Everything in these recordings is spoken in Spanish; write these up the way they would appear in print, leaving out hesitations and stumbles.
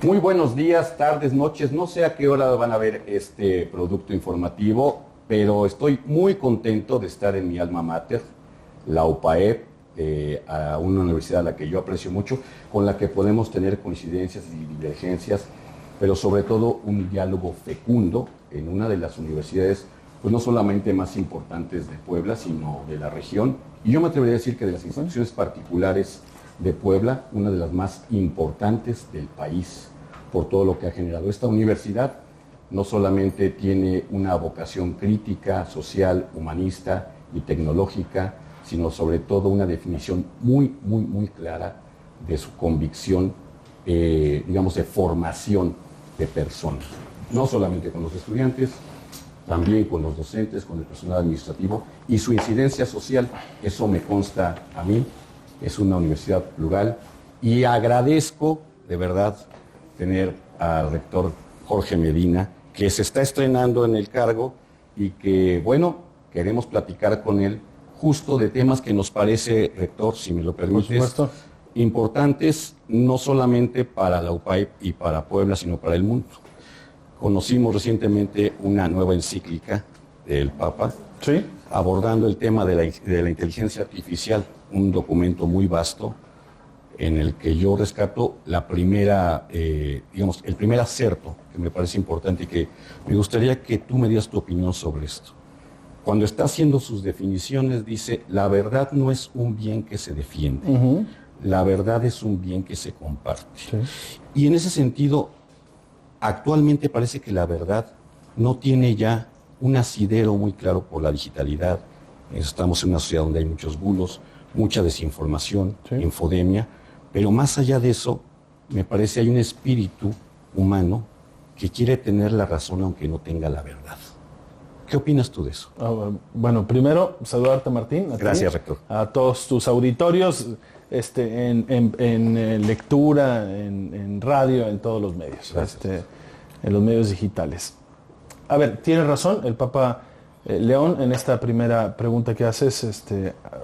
Muy buenos días, tardes, noches. No sé a qué hora van a ver este producto informativo, pero estoy muy contento de estar en mi alma mater, la UPAEP, a una universidad a la que yo aprecio mucho, con la que podemos tener coincidencias y divergencias, pero sobre todo un diálogo fecundo en una de las universidades, pues no solamente más importantes de Puebla, sino de la región. Y yo me atrevería a decir que de las instituciones particulares de Puebla, una de las más importantes del país, por todo lo que ha generado. Esta universidad no solamente tiene una vocación crítica, social, humanista y tecnológica, sino sobre todo una definición muy clara de su convicción, digamos, de formación de personas. No solamente con los estudiantes, también con los docentes, con el personal administrativo y su incidencia social. Eso me consta a mí. Es una universidad plural y agradezco de verdad tener al rector Jorge Medina, que se está estrenando en el cargo y que, bueno, queremos platicar con él justo de temas que nos parece, rector, si me lo permites, importantes no solamente para la UPAEP y para Puebla, sino para el mundo. Conocimos recientemente una nueva encíclica del Papa, ¿sí?, abordando el tema de la inteligencia artificial, un documento muy vasto en el que yo rescato la primera, digamos, el primer acerto que me parece importante y que me gustaría que tú me dieras tu opinión sobre esto. Cuando está haciendo sus definiciones dice, la verdad no es un bien que se defiende, la verdad es un bien que se comparte. Sí. Y en ese sentido, actualmente parece que la verdad no tiene ya un asidero muy claro por la digitalidad. Estamos en una sociedad donde hay muchos bulos, mucha desinformación, sí, infodemia, pero más allá de eso, me parece hay un espíritu humano que quiere tener la razón aunque no tenga la verdad. ¿Qué opinas tú de eso? Bueno, primero, saludarte, Martín. Gracias, rector. A todos tus auditorios, en lectura, en radio, en todos los medios, en los medios digitales. A ver, tienes razón, el Papa León, en esta primera pregunta que haces,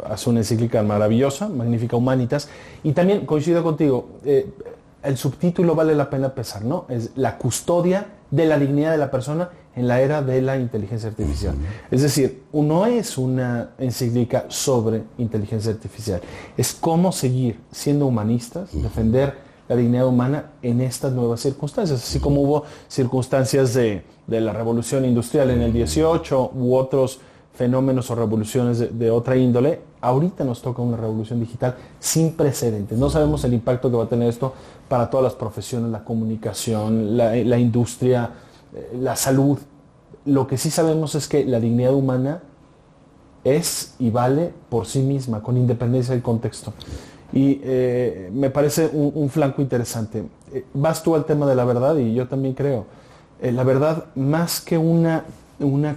hace una encíclica maravillosa, Magnificat Humanitas, y también coincido contigo, el subtítulo vale la pena pensar, ¿no? Es la custodia de la dignidad de la persona en la era de la inteligencia artificial. Es decir, no es una encíclica sobre inteligencia artificial, es cómo seguir siendo humanistas, defender la dignidad humana en estas nuevas circunstancias, así como hubo circunstancias de la revolución industrial en el 18 u otros fenómenos o revoluciones de otra índole. Ahorita nos toca una revolución digital sin precedentes. No sabemos el impacto que va a tener esto para todas las profesiones, la comunicación, la industria, la salud. Lo que sí sabemos es que la dignidad humana es y vale por sí misma, con independencia del contexto. Y me parece un flanco interesante. Vas tú al tema de la verdad y yo también creo. La verdad, más que una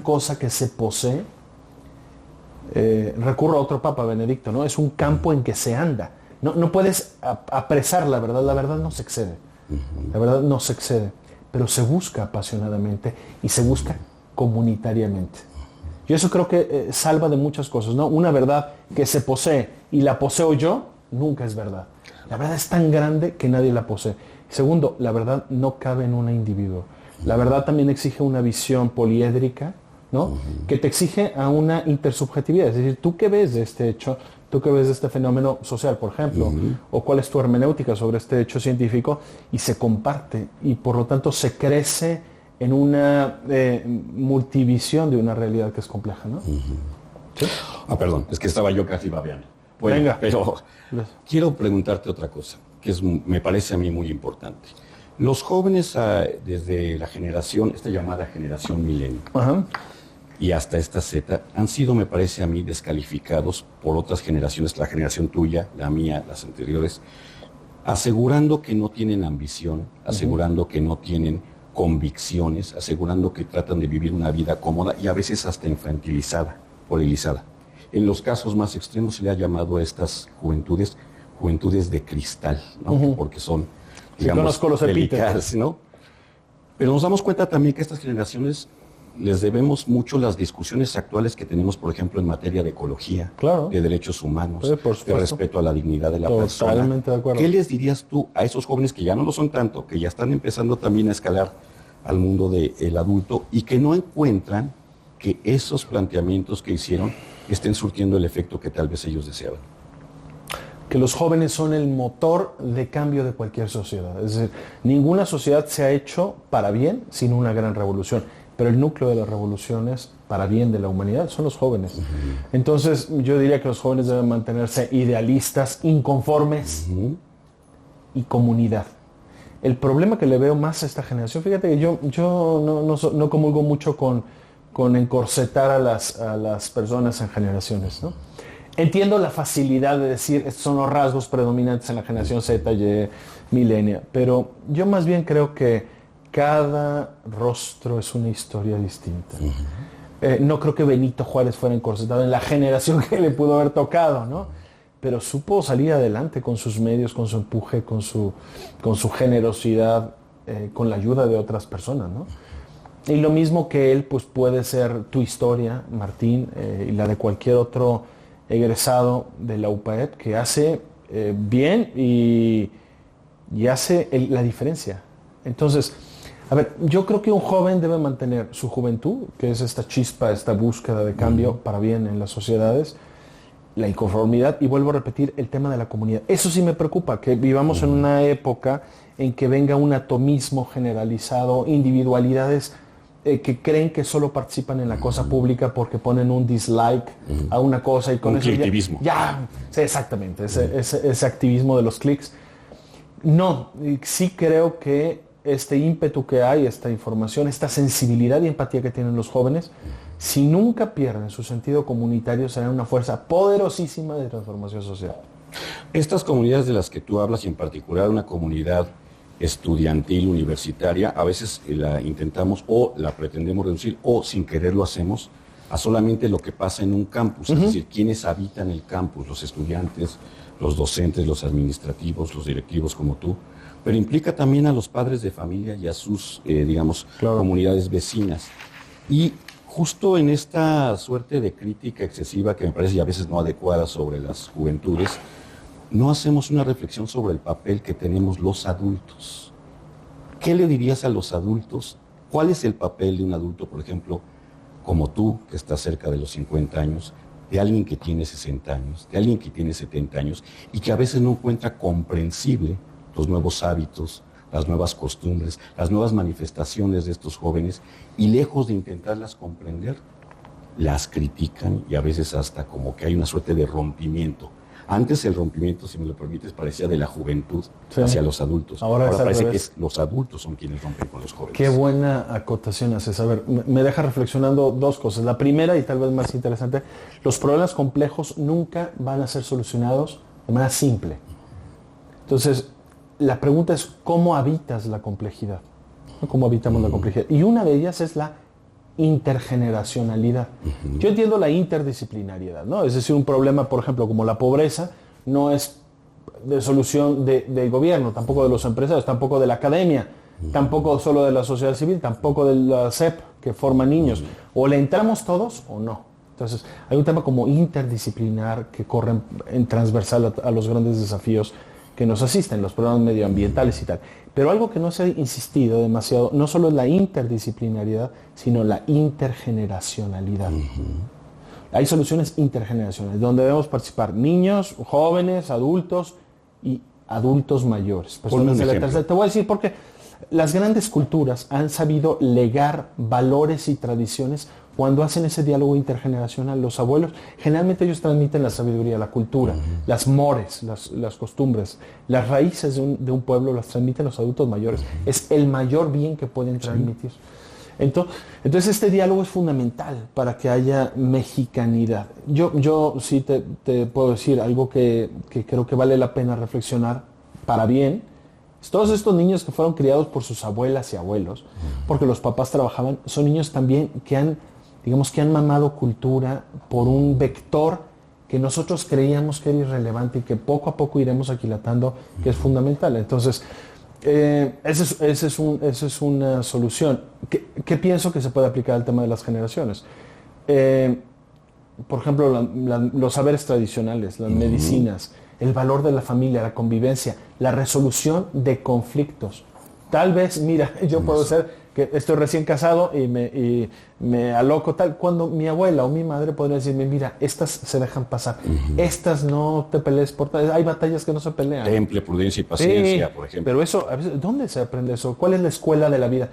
cosa que se posee, recurro a otro Papa, Benedicto, ¿no? Es un campo en que se anda. No puedes apresar la verdad no se excede. La verdad no se excede, pero se busca apasionadamente y se busca comunitariamente. Yo eso creo que salva de muchas cosas, ¿no? Una verdad que se posee y la poseo yo, nunca es verdad. La verdad es tan grande que nadie la posee. Segundo, la verdad no cabe en un individuo. La verdad también exige una visión poliédrica, ¿no? Que te exige a una intersubjetividad. Es decir, ¿tú qué ves de este hecho? ¿Tú qué ves de este fenómeno social, por ejemplo? ¿O cuál es tu hermenéutica sobre este hecho científico? Y se comparte. Y por lo tanto se crece en una multivisión de una realidad que es compleja, ¿no? ¿Sí? Perdón, es que estaba yo casi babeando. Bueno, venga. Pero quiero preguntarte otra cosa, que me parece a mí muy importante. Los jóvenes, desde la generación, esta llamada generación milenio, y hasta esta Z, han sido, me parece a mí, descalificados por otras generaciones, la generación tuya, la mía, las anteriores, asegurando que no tienen ambición, asegurando que no tienen convicciones, asegurando que tratan de vivir una vida cómoda y a veces hasta infantilizada, puerilizada. En los casos más extremos se le ha llamado a estas juventudes de cristal, ¿no? Porque son, digamos, sí, los epítetos, ¿no? Pero nos damos cuenta también que estas generaciones les debemos mucho las discusiones actuales que tenemos, por ejemplo, en materia de ecología, Claro. de derechos humanos, Sí, por de supuesto. respeto a la dignidad de la persona. Totalmente de acuerdo. ¿Qué les dirías tú a esos jóvenes que ya no lo son tanto, que ya están empezando también a escalar al mundo del adulto y que no encuentran que esos planteamientos que hicieron estén surtiendo el efecto que tal vez ellos deseaban? Que los jóvenes son el motor de cambio de cualquier sociedad. Es decir, ninguna sociedad se ha hecho para bien sin una gran revolución, pero el núcleo de las revoluciones para bien de la humanidad son los jóvenes. Entonces yo diría que los jóvenes deben mantenerse idealistas, inconformes y comunidad. El problema que le veo más a esta generación, fíjate que yo no comulgo mucho con encorsetar a las personas en generaciones, ¿no? Entiendo la facilidad de decir, estos son los rasgos predominantes en la generación Z, Y, milenia, pero yo más bien creo que cada rostro es una historia distinta. No creo que Benito Juárez fuera encorsetado en la generación que le pudo haber tocado, ¿no? Pero supo salir adelante con sus medios, con su empuje, con su generosidad, con la ayuda de otras personas, ¿no? Y lo mismo que él, pues puede ser tu historia, Martín, y la de cualquier otro egresado de la UPAEP que hace bien y hace la diferencia. Entonces, a ver, yo creo que un joven debe mantener su juventud, que es esta chispa, esta búsqueda de cambio para bien en las sociedades, la inconformidad, y vuelvo a repetir el tema de la comunidad. Eso sí me preocupa, que vivamos en una época en que venga un atomismo generalizado, individualidades que creen que solo participan en la cosa pública porque ponen un dislike a una cosa y con un eso clicktivismo. Sí, exactamente, ese activismo de los clics. No, sí creo que este ímpetu que hay, esta información, esta sensibilidad y empatía que tienen los jóvenes, si nunca pierden su sentido comunitario, serán una fuerza poderosísima de transformación social. Estas comunidades de las que tú hablas, y en particular una comunidad estudiantil, universitaria, a veces la intentamos o la pretendemos reducir o sin querer lo hacemos a solamente lo que pasa en un campus, es decir, quienes habitan el campus, los estudiantes, los docentes, los administrativos, los directivos como tú, pero implica también a los padres de familia y a sus, Claro. comunidades vecinas. Y justo en esta suerte de crítica excesiva que me parece y a veces no adecuada sobre las juventudes, no hacemos una reflexión sobre el papel que tenemos los adultos. ¿Qué le dirías a los adultos? ¿Cuál es el papel de un adulto, por ejemplo, como tú, que estás cerca de los 50 años, de alguien que tiene 60 años, de alguien que tiene 70 años y que a veces no encuentra comprensible los nuevos hábitos, las nuevas costumbres, las nuevas manifestaciones de estos jóvenes y lejos de intentarlas comprender, las critican y a veces hasta como que hay una suerte de rompimiento? Antes el rompimiento, si me lo permites, parecía de la juventud hacia los adultos. Ahora parece que los adultos son quienes rompen con los jóvenes. Qué buena acotación haces. A ver, me deja reflexionando dos cosas. La primera, y tal vez más interesante, los problemas complejos nunca van a ser solucionados de manera simple. Entonces, la pregunta es, ¿cómo habitas la complejidad? ¿Cómo habitamos la complejidad? Y una de ellas es la intergeneracionalidad. Yo entiendo la interdisciplinariedad, ¿no? Es decir, un problema, por ejemplo, como la pobreza, no es de solución del gobierno, tampoco de los empresarios, tampoco de la academia, tampoco solo de la sociedad civil, tampoco de la SEP que forma niños. O le entramos todos o no. Entonces, hay un tema como interdisciplinar que corre en transversal a los grandes desafíos que nos asisten, los problemas medioambientales y tal. Pero algo que no se ha insistido demasiado, no solo es la interdisciplinariedad, sino la intergeneracionalidad. Hay soluciones intergeneracionales, donde debemos participar niños, jóvenes, adultos y adultos mayores. Personas de la tercera. Te voy a decir porque las grandes culturas han sabido legar valores y tradiciones cuando hacen ese diálogo intergeneracional. Los abuelos, generalmente ellos transmiten la sabiduría, la cultura, las mores, las costumbres, las raíces de un pueblo las transmiten los adultos mayores. Es el mayor bien que pueden transmitir. Entonces este diálogo es fundamental para que haya mexicanidad. Yo sí te puedo decir algo que creo que vale la pena reflexionar para bien. Todos estos niños que fueron criados por sus abuelas y abuelos, porque los papás trabajaban, son niños también que han mamado cultura por un vector que nosotros creíamos que era irrelevante y que poco a poco iremos aquilatando que es fundamental. Entonces, Esa es una solución. ¿Qué pienso que se puede aplicar al tema de las generaciones? Por ejemplo, los saberes tradicionales, las medicinas, el valor de la familia, la convivencia, la resolución de conflictos. Tal vez, mira, yo puedo ser que estoy recién casado y me aloco tal, cuando mi abuela o mi madre podría decirme, mira, estas se dejan pasar, estas no te pelees por tal, hay batallas que no se pelean. Temple, prudencia y paciencia, por ejemplo. Pero eso, a veces, ¿dónde se aprende eso? ¿Cuál es la escuela de la vida?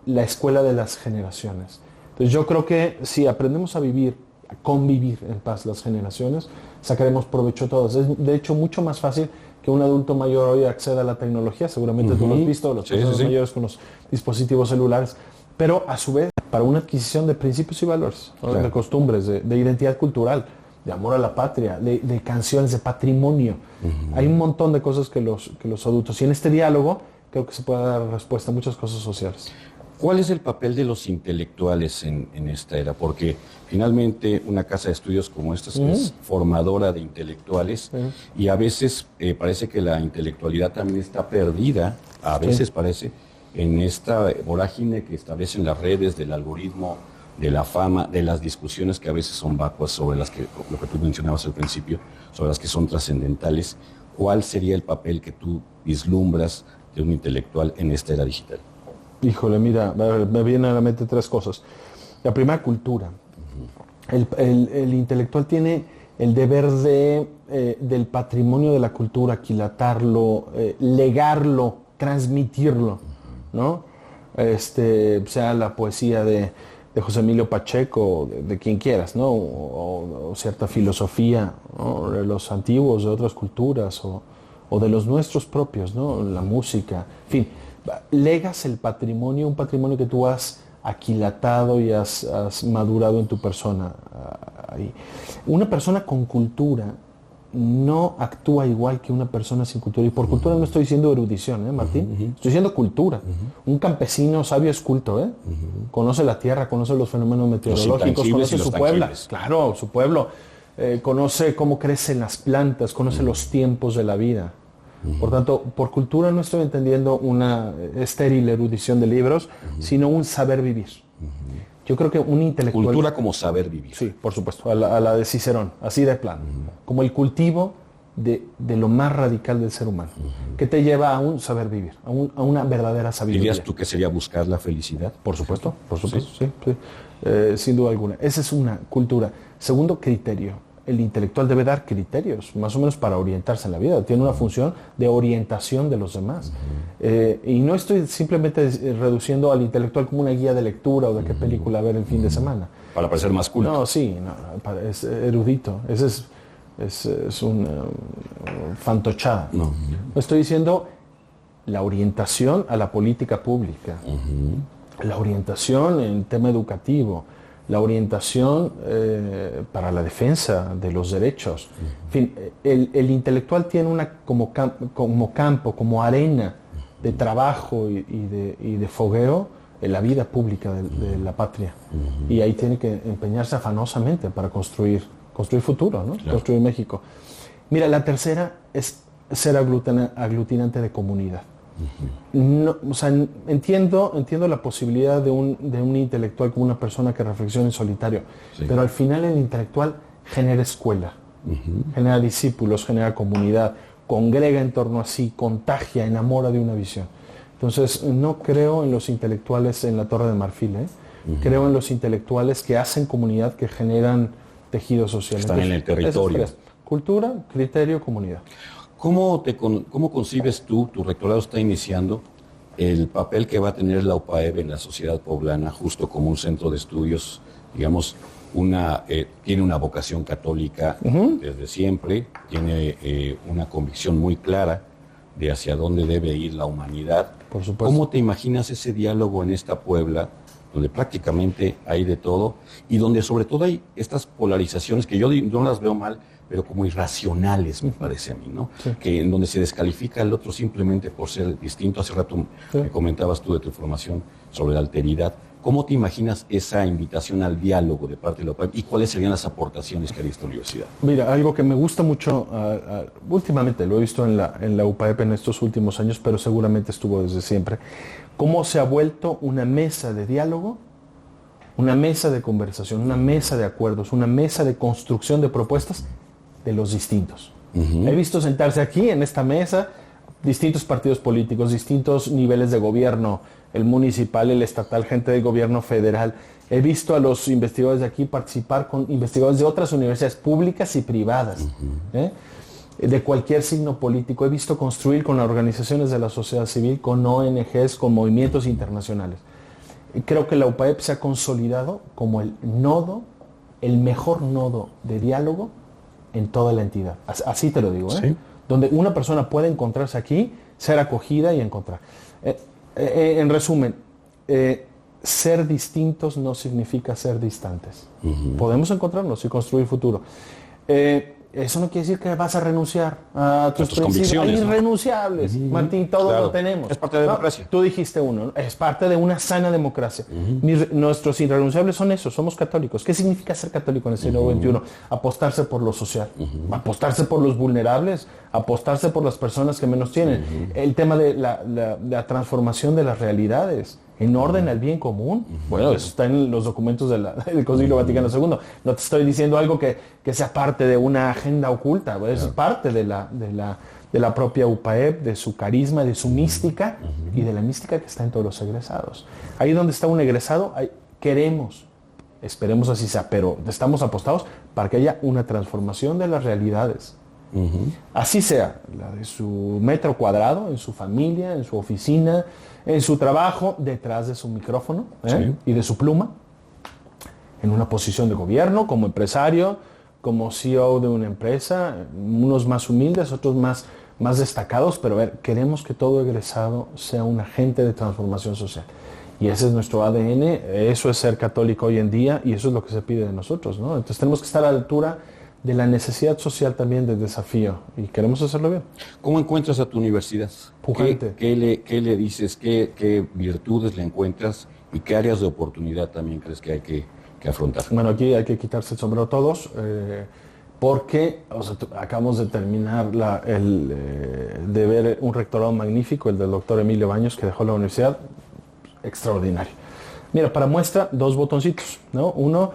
La escuela de las generaciones. Entonces yo creo que si aprendemos a vivir, a convivir en paz las generaciones, sacaremos provecho todos. Es de hecho mucho más fácil que un adulto mayor hoy acceda a la tecnología, seguramente tú lo has visto, los personas mayores con los dispositivos celulares, pero a su vez para una adquisición de principios y valores, ¿no? De costumbres, de identidad cultural, de amor a la patria, de canciones, de patrimonio. Hay un montón de cosas que los adultos, y en este diálogo creo que se puede dar respuesta a muchas cosas sociales. ¿Cuál es el papel de los intelectuales en esta era? Porque finalmente una casa de estudios como esta es formadora de intelectuales y a veces parece que la intelectualidad también está perdida, a veces parece, en esta vorágine que establecen las redes del algoritmo, de la fama, de las discusiones que a veces son vacuas sobre las que, lo que tú mencionabas al principio, sobre las que son trascendentales. ¿Cuál sería el papel que tú vislumbras de un intelectual en esta era digital? Híjole, mira, me vienen a la mente tres cosas. La primera, cultura. El intelectual tiene el deber del patrimonio de la cultura, aquilatarlo, legarlo, transmitirlo, ¿no? Sea la poesía de José Emilio Pacheco, de quien quieras, ¿no? O cierta filosofía, ¿no? De los antiguos, de otras culturas, o de los nuestros propios, ¿no? La música, en fin. Legas el patrimonio, un patrimonio que tú has aquilatado y has madurado en tu persona. Una persona con cultura no actúa igual que una persona sin cultura. Y por cultura no estoy diciendo erudición, Martín? Estoy diciendo cultura. Un campesino sabio es culto, Conoce la tierra, conoce los fenómenos meteorológicos, conoce su pueblo. Claro, su pueblo. Conoce cómo crecen las plantas, conoce los tiempos de la vida. Por tanto, por cultura no estoy entendiendo una estéril erudición de libros, sino un saber vivir. Yo creo que un intelectual... Cultura como saber vivir. Sí, por supuesto, a la de Cicerón, así de plano. Como el cultivo de lo más radical del ser humano, que te lleva a un saber vivir, a una verdadera sabiduría. ¿Dirías tú que sería buscar la felicidad? Por supuesto, sí. Sin duda alguna. Esa es una cultura. Segundo, criterio. El intelectual debe dar criterios, más o menos para orientarse en la vida. Tiene una función de orientación de los demás. Y no estoy simplemente reduciendo al intelectual como una guía de lectura o de qué película ver el fin de semana. Para parecer más culto. No, sí, es erudito. Ese es un fantochada. No estoy diciendo la orientación a la política pública, la orientación en tema educativo, la orientación para la defensa de los derechos. En fin, el intelectual tiene como campo, como arena de trabajo y de fogueo en la vida pública de la patria. Y ahí tiene que empeñarse afanosamente para construir futuro, ¿no? Claro. Construir México. Mira, la tercera es ser aglutinante de comunidad. No, o sea, entiendo la posibilidad de un intelectual como una persona que reflexiona en solitario, pero al final el intelectual genera escuela, genera discípulos, genera comunidad, congrega en torno a sí, contagia, enamora de una visión. Entonces, no creo en los intelectuales en la Torre de Marfil, creo en los intelectuales que hacen comunidad, que generan tejido social. Están en el territorio. Cultura, criterio, comunidad. ¿Cómo concibes tú, tu rectorado está iniciando, el papel que va a tener la UPAEB en la sociedad poblana, justo como un centro de estudios, digamos, tiene una vocación católica desde siempre, tiene una convicción muy clara de hacia dónde debe ir la humanidad? Por supuesto. ¿Cómo te imaginas ese diálogo en esta Puebla, donde prácticamente hay de todo y donde sobre todo hay estas polarizaciones que yo no las veo mal, pero como irracionales, me parece a mí, ¿no? Sí. Que en donde se descalifica al otro simplemente por ser distinto. Hace rato me comentabas tú de tu formación sobre la alteridad. ¿Cómo te imaginas esa invitación al diálogo de parte de la UPAEP y cuáles serían las aportaciones que haría esta universidad? Mira, algo que me gusta mucho, últimamente lo he visto en la UPAEP en estos últimos años, pero seguramente estuvo desde siempre, cómo se ha vuelto una mesa de diálogo, una mesa de conversación, una mesa de acuerdos, una mesa de construcción de propuestas de los distintos. He visto sentarse aquí en esta mesa distintos partidos políticos, distintos niveles de gobierno, el municipal, el estatal, gente del gobierno federal. He visto a los investigadores de aquí participar con investigadores de otras universidades públicas y privadas, de cualquier signo político. He visto construir con las organizaciones de la sociedad civil, con ONGs, con movimientos internacionales. Creo que la UPAEP se ha consolidado como el nodo, el mejor nodo de diálogo en toda la entidad. Así te lo digo, Sí. Donde una persona puede encontrarse aquí, ser acogida y encontrar. En resumen, ser distintos no significa ser distantes. Podemos encontrarnos y construir futuro. Eso no quiere decir que vas a renunciar a tus principios irrenunciables. Martín, todos lo tenemos. Es parte de la democracia. Tú dijiste uno, es parte de una sana democracia. Nuestros irrenunciables son esos, somos católicos. ¿Qué significa ser católico en el siglo XXI? Apostarse por lo social, apostarse por los vulnerables, apostarse por las personas que menos tienen. El tema de la transformación de las realidades en orden al bien común. Bueno, eso está en los documentos del Concilio Vaticano II. No te estoy diciendo algo que sea parte de una agenda oculta, es parte de la propia UPAEP, de su carisma, de su mística y de la mística que está en todos los egresados. Ahí donde está un egresado, queremos, esperemos así sea, pero estamos apostados para que haya una transformación de las realidades. Así sea, la de su metro cuadrado, en su familia, en su oficina, en su trabajo, detrás de su micrófono y de su pluma, en una posición de gobierno, como empresario, como CEO de una empresa, unos más humildes, otros más destacados, pero queremos que todo egresado sea un agente de transformación social. Y ese es nuestro ADN, eso es ser católico hoy en día y eso es lo que se pide de nosotros, ¿no? Entonces tenemos que estar a la altura de la necesidad social también, del desafío, y queremos hacerlo bien. ¿Cómo encuentras a tu universidad? Pujante. ¿Qué le dices? ¿Qué virtudes le encuentras? ¿Y qué áreas de oportunidad también crees que hay que afrontar? Bueno, aquí hay que quitarse el sombrero todos, porque acabamos de terminar de ver un rectorado magnífico, el del doctor Emilio Baños, que dejó la universidad, extraordinario. Mira, para muestra, 2 botoncitos, ¿no? Uno,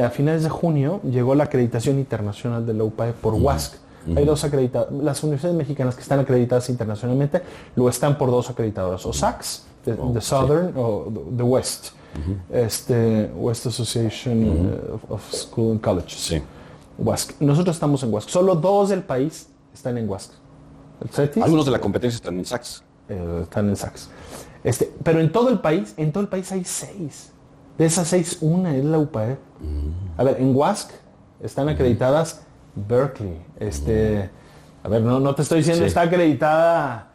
a finales de junio llegó la acreditación internacional de la UPAEP por WASC. Hay 2 acreditadas. Las universidades mexicanas que están acreditadas internacionalmente lo están por 2 acreditadoras, o SACS, the Southern, o the West, West Association of School and Colleges. Sí. WASC. Nosotros estamos en WASC. Solo 2 del país están en WASC. ¿El CETIS? Algunos de la competencia están en SACS. Están en SACS. Pero en todo el país hay 6. De esas 6, una es la UPAEP. A ver, en WASC están acreditadas Berkeley. A ver, no te estoy diciendo está acreditada.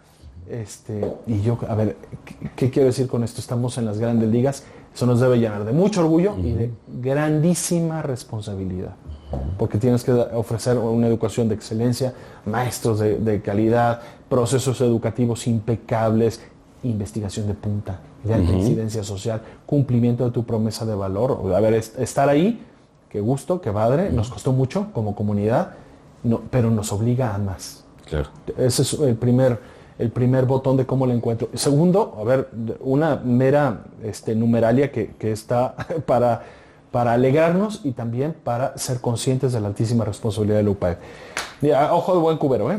Y yo, a ver, ¿qué quiero decir con esto? Estamos en las grandes ligas. Eso nos debe llenar de mucho orgullo y de grandísima responsabilidad. Porque tienes que ofrecer una educación de excelencia, maestros de calidad, procesos educativos impecables, investigación de punta, de alta incidencia social, cumplimiento de tu promesa de valor. A ver, estar ahí, qué gusto, qué padre, nos costó mucho como comunidad, pero nos obliga a más. Claro. Ese es el primer botón de cómo lo encuentro. Segundo, a ver, una mera numeralia que está para alegrarnos y también para ser conscientes de la altísima responsabilidad de la UPAEP. Mira, ojo de buen cubero,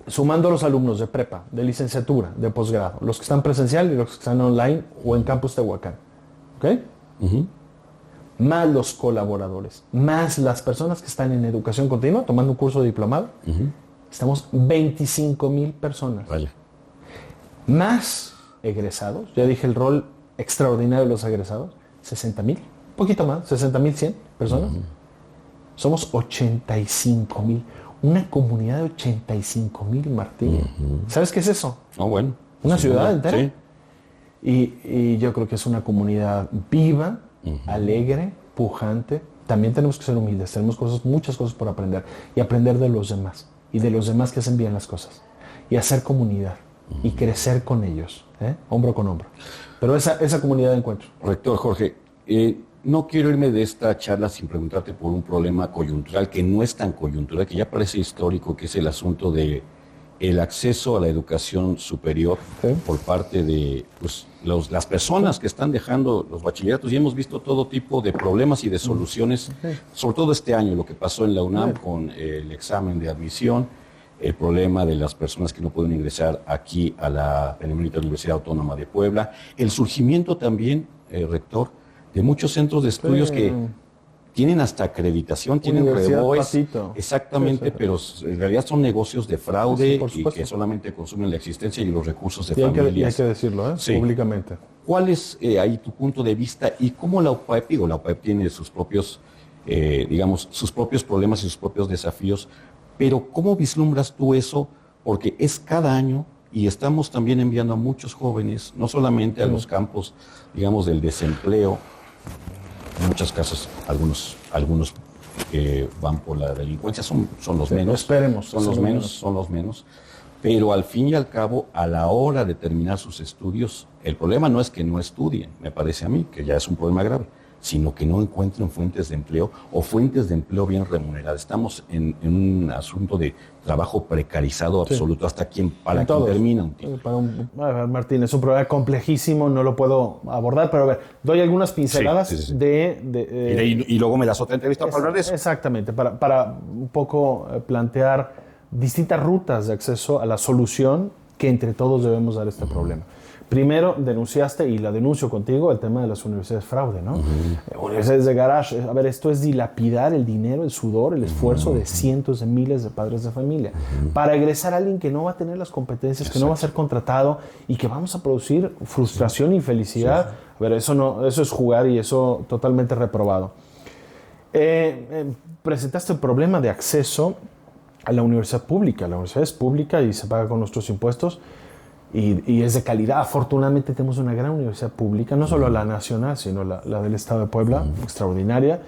sumando a los alumnos de prepa, de licenciatura, de posgrado, los que están presencial y los que están online o en Campus Tehuacán, ¿ok? Más los colaboradores, más las personas que están en educación continua, tomando un curso de diplomado, estamos 25,000 personas. Vaya. Más egresados, ya dije el rol extraordinario de los egresados, 60,000, poquito más, 60,100 personas. Somos 85,000. Una comunidad de 85,000, Martín. ¿Sabes qué es eso? Bueno. Una ciudad entera. Sí. Y yo creo que es una comunidad viva, alegre, pujante. También tenemos que ser humildes. Tenemos muchas cosas por aprender. Y aprender de los demás. Y de los demás que hacen bien las cosas. Y hacer comunidad. y crecer con ellos, hombro con hombro. Pero esa comunidad de encuentro. Rector Jorge, no quiero irme de esta charla sin preguntarte por un problema coyuntural que no es tan coyuntural, que ya parece histórico, que es el asunto de el acceso a la educación superior por parte de las personas que están dejando los bachilleratos, y hemos visto todo tipo de problemas y de soluciones, sobre todo este año, lo que pasó en la UNAM con el examen de admisión, el problema de las personas que no pueden ingresar aquí a la Benemérita Universidad Autónoma de Puebla, el surgimiento también, rector, de muchos centros de estudios que tienen hasta acreditación, tienen REBOES, exactamente, pero en realidad son negocios de fraude y que solamente consumen la existencia y los recursos de familias. Hay que decirlo, públicamente. ¿Cuál es ahí tu punto de vista y cómo la UPAEP, la UPAEP tiene sus propios, sus propios problemas y sus propios desafíos, pero cómo vislumbras tú eso? Porque es cada año y estamos también enviando a muchos jóvenes, no solamente a los campos, del desempleo. En muchos casos, algunos que van por la delincuencia son los menos. Esperemos. Son los menos. Pero al fin y al cabo, a la hora de terminar sus estudios, el problema no es que no estudien, me parece a mí, que ya es un problema grave, sino que no encuentren fuentes de empleo o fuentes de empleo bien remuneradas. Estamos en un asunto de trabajo precarizado absoluto hasta quien termina un título. Martín, es un problema complejísimo, no lo puedo abordar, pero a ver, doy algunas pinceladas y luego me das otra entrevista para hablar de eso. Exactamente, para un poco plantear distintas rutas de acceso a la solución que entre todos debemos dar a este problema. Primero, denunciaste, y la denuncio contigo, el tema de las universidades fraude, ¿no? Universidades de garage. A ver, esto es dilapidar el dinero, el sudor, el esfuerzo de cientos de miles de padres de familia para egresar a alguien que no va a tener las competencias, que no va a ser contratado y que vamos a producir frustración y infelicidad. A ver, eso es jugar y eso totalmente reprobado. Presentaste el problema de acceso a la universidad pública. La universidad es pública y se paga con nuestros impuestos. Y es de calidad. Afortunadamente tenemos una gran universidad pública, no solo la nacional, sino la del Estado de Puebla, extraordinaria.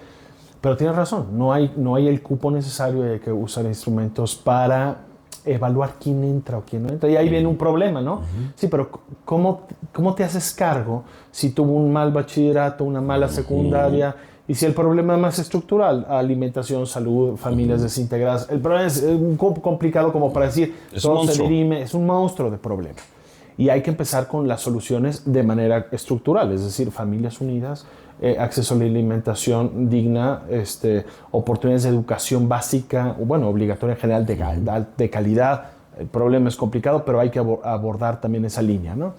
Pero tienes razón, no hay el cupo necesario y hay que usar instrumentos para evaluar quién entra o quién no entra. Y ahí viene un problema, ¿no? Sí, pero ¿cómo te haces cargo si tuvo un mal bachillerato, una mala secundaria? Y si el problema es más estructural, alimentación, salud, familias desintegradas, el problema es un poco complicado como para decir, todo se dirime, es un monstruo de problema. Y hay que empezar con las soluciones de manera estructural, es decir, familias unidas, acceso a la alimentación digna, oportunidades de educación básica, obligatoria en general de calidad. El problema es complicado, pero hay que abordar también esa línea, ¿no?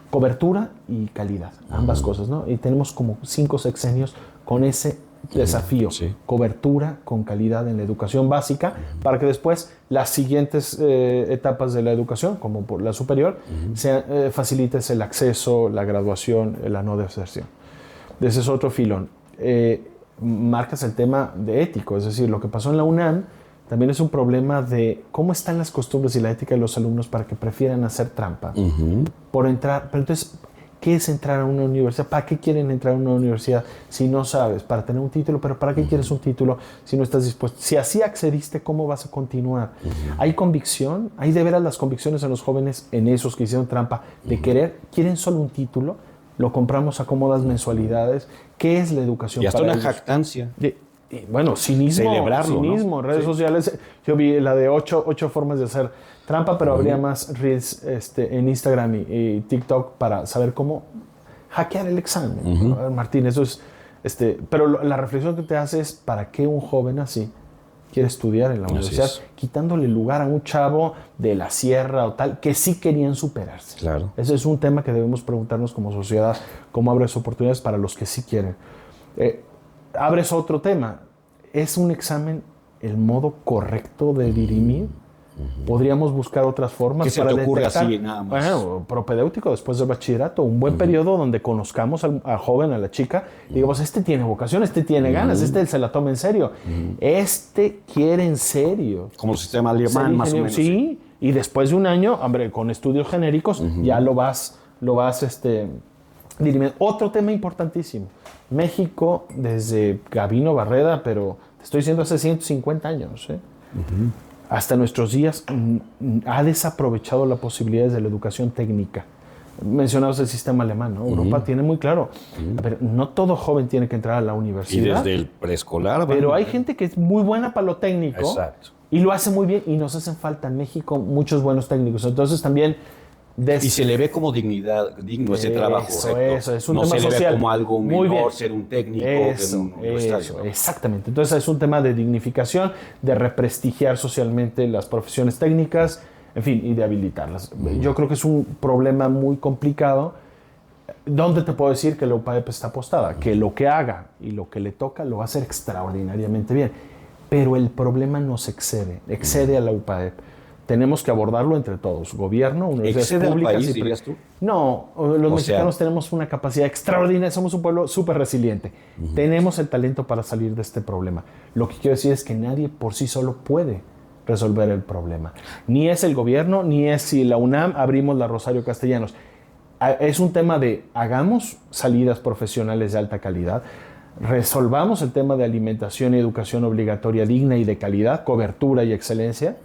Cobertura y calidad, ambas cosas, ¿no? Y tenemos como 5 sexenios con ese desafío, cobertura con calidad en la educación básica, para que después las siguientes etapas de la educación, como por la superior, facilites el acceso, la graduación, la no deserción. Ese es otro filón. Marcas el tema de ético, es decir, lo que pasó en la UNAM también es un problema de cómo están las costumbres y la ética de los alumnos para que prefieran hacer trampa por entrar. Pero entonces, ¿qué es entrar a una universidad? ¿Para qué quieren entrar a una universidad si no sabes? Para tener un título, pero ¿para qué quieres un título si no estás dispuesto? Si así accediste, ¿cómo vas a continuar? ¿Hay convicción? ¿Hay de veras las convicciones en los jóvenes, en esos que hicieron trampa, de quieren solo un título? Lo compramos a cómodas mensualidades. ¿Qué es la educación y hasta para una ellos? Jactancia. Cinismo. Celebrarlo, cinismo, ¿no? redes sociales. Yo vi la de 8 formas de hacer trampa, pero habría más reels en Instagram y TikTok para saber cómo hackear el examen. A ver, Martín, eso es... pero la reflexión que te hace es ¿para qué un joven así quiere estudiar en la universidad? Quitándole lugar a un chavo de la sierra o tal, que sí querían superarse. Claro. Ese es un tema que debemos preguntarnos como sociedad, cómo abres oportunidades para los que sí quieren. Abres otro tema. ¿Es un examen el modo correcto de dirimir? Podríamos buscar otras formas para detectar. ¿Qué se te ocurre así nada más? Bueno, propedéutico después del bachillerato, un buen periodo donde conozcamos al joven, a la chica, y digamos, este tiene vocación, este tiene ganas, este se la toma en serio, este quiere en serio. Como el sistema alemán, más o menos. Sí, y después de un año, hombre, con estudios genéricos, ya lo vas dirimiendo. Otro tema importantísimo. México, desde Gabino Barreda, pero te estoy diciendo hace 150 años, hasta nuestros días ha desaprovechado las posibilidades de la educación técnica. Mencionabas el sistema alemán, ¿no? Europa tiene muy claro, a ver, no todo joven tiene que entrar a la universidad. Y desde el preescolar. Pero hay gente que es muy buena para lo técnico. Exacto. Y lo hace muy bien, y nos hacen falta en México muchos buenos técnicos. Entonces también... Y se le ve como digno ese trabajo. Eso, es un no tema se social. le ve como algo muy menor bien. Ser un técnico eso, en un universitario, ¿no? Exactamente. Entonces es un tema de dignificación, de represtigiar socialmente las profesiones técnicas, en fin, y de habilitarlas. Yo creo que es un problema muy complicado. ¿Dónde te puedo decir que la UPAEP está apostada? Que lo que haga y lo que le toca lo va a hacer extraordinariamente bien. Pero el problema nos excede a la UPAEP. Tenemos que abordarlo entre todos, gobierno, universidades públicas. ¿Excede al país, dirías tú? No, los mexicanos tenemos una capacidad extraordinaria, somos un pueblo súper resiliente. Tenemos el talento para salir de este problema. Lo que quiero decir es que nadie por sí solo puede resolver el problema. Ni es el gobierno, ni es si la UNAM abrimos la Rosario Castellanos. Es un tema de hagamos salidas profesionales de alta calidad, resolvamos el tema de alimentación y educación obligatoria digna y de calidad, cobertura y excelencia.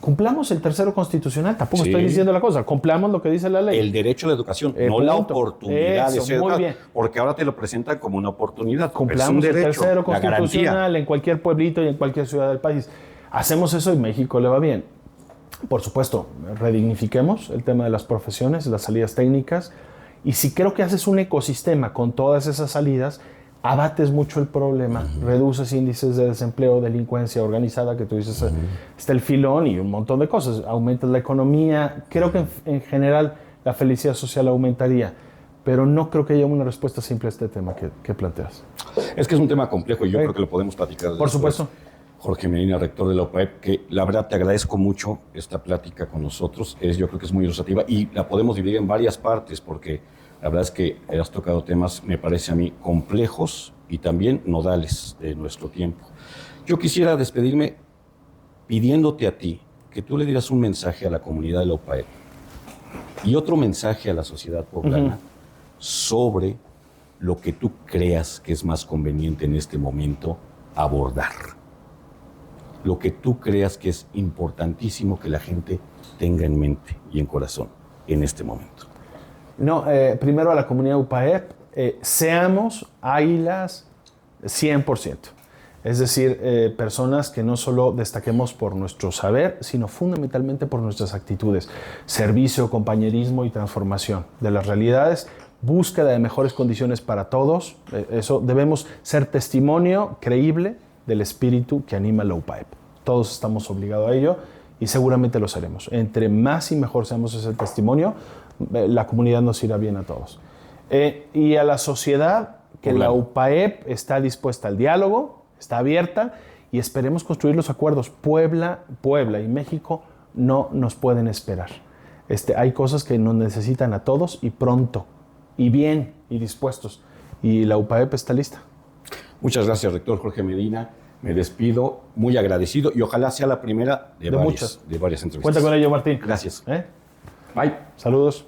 Cumplamos el tercero constitucional, tampoco estoy diciendo la cosa, cumplamos lo que dice la ley. El derecho a la educación, no punto. la oportunidad de ser muy educado, bien. Porque ahora te lo presentan como una oportunidad. Cumplamos el tercero la constitucional garantía. en cualquier pueblito y en cualquier ciudad del país. Hacemos eso y México le va bien. Por supuesto, redignifiquemos el tema de las profesiones, las salidas técnicas, y si creo que haces un ecosistema con todas esas salidas, abates mucho el problema, reduces índices de desempleo, delincuencia organizada, que tú dices, está el filón y un montón de cosas, aumentas la economía, creo que en general la felicidad social aumentaría, pero no creo que haya una respuesta simple a este tema que planteas. Es que es un tema complejo y yo creo que lo podemos platicar. Por supuesto. Jorge Medina, rector de la UPAEP, que la verdad te agradezco mucho esta plática con nosotros, yo creo que es muy ilustrativa y la podemos dividir en varias partes porque la verdad es que has tocado temas, me parece a mí, complejos y también nodales de nuestro tiempo. Yo quisiera despedirme pidiéndote a ti que tú le dieras un mensaje a la comunidad de la UPAEP y otro mensaje a la sociedad poblana sobre lo que tú creas que es más conveniente en este momento abordar. Lo que tú creas que es importantísimo que la gente tenga en mente y en corazón en este momento. No, primero a la comunidad UPAEP, seamos águilas 100%. Es decir, personas que no solo destaquemos por nuestro saber, sino fundamentalmente por nuestras actitudes. Servicio, compañerismo y transformación de las realidades, búsqueda de mejores condiciones para todos. Eso debemos ser testimonio creíble del espíritu que anima la UPAEP. Todos estamos obligados a ello y seguramente lo seremos. Entre más y mejor seamos ese testimonio, la comunidad nos irá bien a todos. Y a la sociedad, que la UPAEP está dispuesta al diálogo, está abierta y esperemos construir los acuerdos. Puebla y México no nos pueden esperar. Hay cosas que nos necesitan a todos y pronto, y bien, y dispuestos. Y la UPAEP está lista. Muchas gracias, rector Jorge Medina. Me despido muy agradecido y ojalá sea la primera de varias entrevistas. Cuenta con ello, Martín. Gracias. Bye. Saludos.